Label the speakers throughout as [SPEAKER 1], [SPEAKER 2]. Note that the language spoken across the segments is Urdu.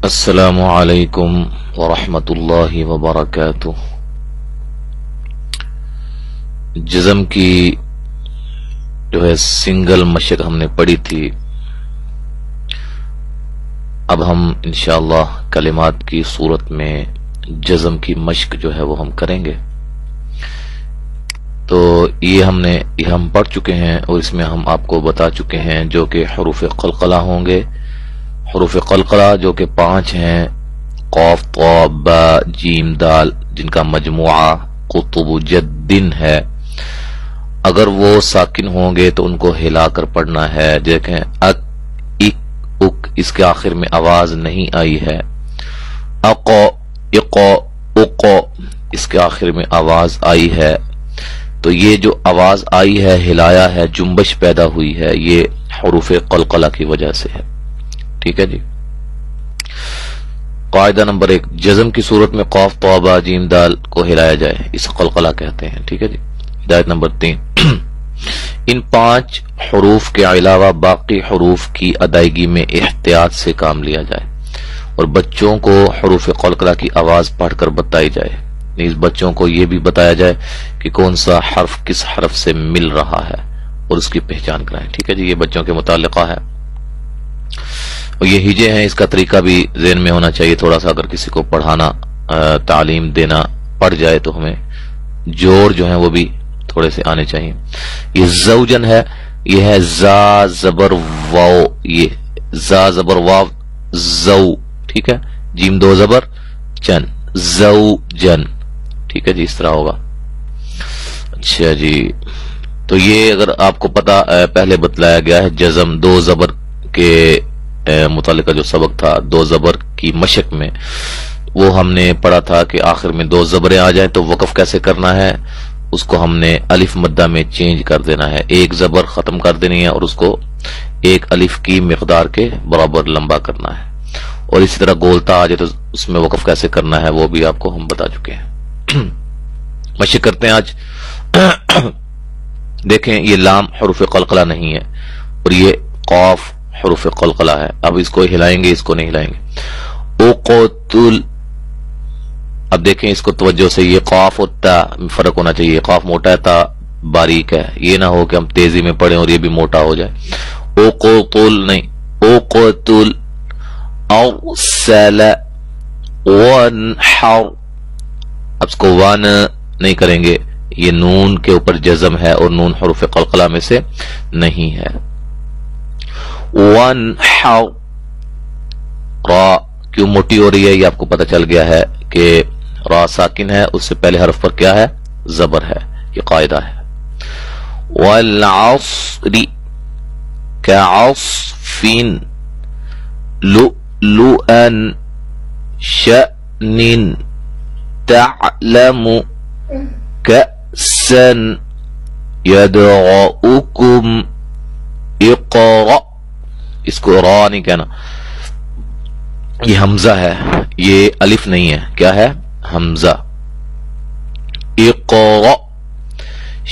[SPEAKER 1] السلام علیکم ورحمۃ اللہ وبرکاتہ۔ جزم کی جو ہے سنگل مشق ہم نے پڑھی تھی، اب ہم انشاءاللہ کلمات کی صورت میں جزم کی مشق جو ہے وہ ہم کریں گے۔ تو یہ ہم پڑھ چکے ہیں اور اس میں ہم آپ کو بتا چکے ہیں جو کہ حروف قلقلہ ہوں گے۔ حروف قلقلہ جو کہ 5 ہیں، قاف طا با جیم دال، جن کا مجموعہ قطب جدن ہے۔ اگر وہ ساکن ہوں گے تو ان کو ہلا کر پڑھنا ہے۔ دیکھیں اک اک اک، اس کے آخر میں آواز نہیں آئی ہے۔ اقو اقو اقو، اس کے آخر میں آواز آئی ہے۔ تو یہ جو آواز آئی ہے، ہلایا ہے، جنبش پیدا ہوئی ہے، یہ حروف قلقلہ کی وجہ سے ہے۔ ٹھیک ہے جی۔ قاعدہ نمبر 1، جزم کی صورت میں قاف طا با جیم دال کو ہلایا جائے، اس قلقلہ کہتے ہیں۔ ٹھیک ہے جی۔ ہدایت نمبر 3، ان 5 حروف کے علاوہ باقی حروف کی ادائیگی میں احتیاط سے کام لیا جائے اور بچوں کو حروف قلقلہ کی آواز پڑھ کر بتائی جائے۔ اس بچوں کو یہ بھی بتایا جائے کہ کون سا حرف کس حرف سے مل رہا ہے اور اس کی پہچان کرائیں۔ ٹھیک ہے جی، یہ بچوں کے متعلقہ ہے۔ اور یہ ہجے ہیں، اس کا طریقہ بھی ذہن میں ہونا چاہیے تھوڑا سا۔ اگر کسی کو پڑھانا تعلیم دینا پڑ جائے تو ہمیں جوڑ جو ہیں وہ بھی تھوڑے سے آنے چاہیے۔ یہ زوجن ہے، یہ ہے زا زبر واو، یہ زا زبر واو زو، ٹھیک ہے، جیم 2 زبر چن، زو جن، ٹھیک ہے جی، اس طرح ہوگا۔ اچھا جی، تو یہ اگر آپ کو پتا پہلے بتلایا گیا ہے، جزم 2 زبر کے متعلقہ جو سبق تھا 2 زبر کی مشق میں، وہ ہم نے پڑھا تھا کہ آخر میں 2 زبریں آ جائیں تو وقف کیسے کرنا ہے۔ اس کو ہم نے الف مدہ میں چینج کر دینا ہے، 1 زبر ختم کر دینی ہے اور اس کو 1 الف کی مقدار کے برابر لمبا کرنا ہے، اور اسی طرح گولتا آ جائے تو اس میں وقف کیسے کرنا ہے وہ بھی آپ کو ہم بتا چکے ہیں۔ مشق کرتے ہیں آج۔ دیکھیں یہ لام حروف قلقلہ نہیں ہے اور یہ قاف حروف قلقلہ ہے۔ اب اس کو ہلائیں گے، اس کو نہیں ہلائیں گے۔ اقتل، اب دیکھیں اس کو توجہ سے، یہ قاف اور تا فرق ہونا چاہیے۔ قاف موٹا ہے، تا باریک ہے، یہ نہ ہو کہ ہم تیزی میں پڑھیں اور یہ بھی موٹا ہو جائے۔ اقتل نہیں، اقتل، ارسل، وانحر، اب اس کو وان نہیں کریں گے، یہ نون کے اوپر جزم ہے اور نون حروف قلقلہ میں سے نہیں ہے۔ وانحر، را کیوں موٹی ہو رہی ہے یہ آپ کو پتہ چل گیا ہے کہ را ساکن ہے، اس سے پہلے حرف پر کیا ہے، زبر ہے، یہ قاعدہ ہے۔ والعصر كعصف لؤلؤا شأن تعلم كأسا يدعوكم اقرأ، اس کو را نہیں کہنا، یہ حمزہ ہے، یہ الف نہیں ہے، کیا ہے، حمزہ۔ اقرأ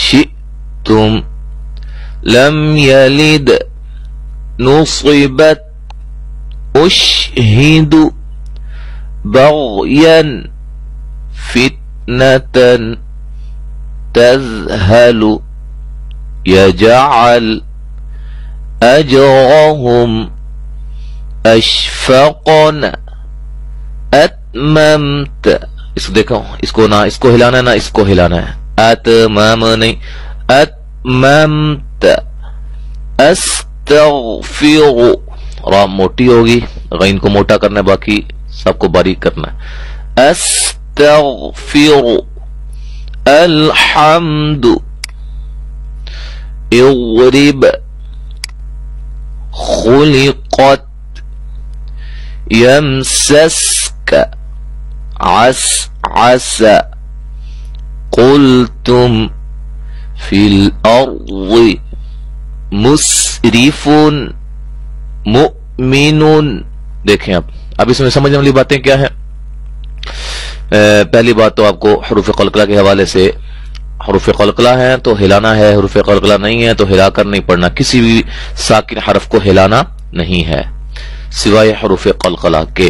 [SPEAKER 1] شئتم لم يلد نصبت اشہد بغیا فتنة تذهل يجعل أجرهم اشفقن اتممت، اس کو دیکھو، اس کو نہ اس کو ہلانا ہے نہ اس کو ہلانا ہے، اتمام نہیں، اتممت، استغفر، را موٹی ہوگی، غین کو موٹا کرنا ہے، باقی سب کو باریک کرنا ہے۔ استغفر، الحمد، اضرب، خلقت، يمسسك، عسعس، قلتم، في الأرض، مسرف، مؤمن۔ دیکھیں اب اس میں سمجھنے والی باتیں کیا ہیں۔ پہلی بات تو آپ کو حروف قلقلہ کے حوالے سے، حروف قلقلہ ہیں تو ہلانا ہے، حروف قلقلہ نہیں ہے تو ہلا کر نہیں پڑھنا، کسی بھی ساکن حرف کو ہلانا نہیں ہے سوائے حروف قلقلہ کے۔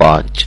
[SPEAKER 1] 5,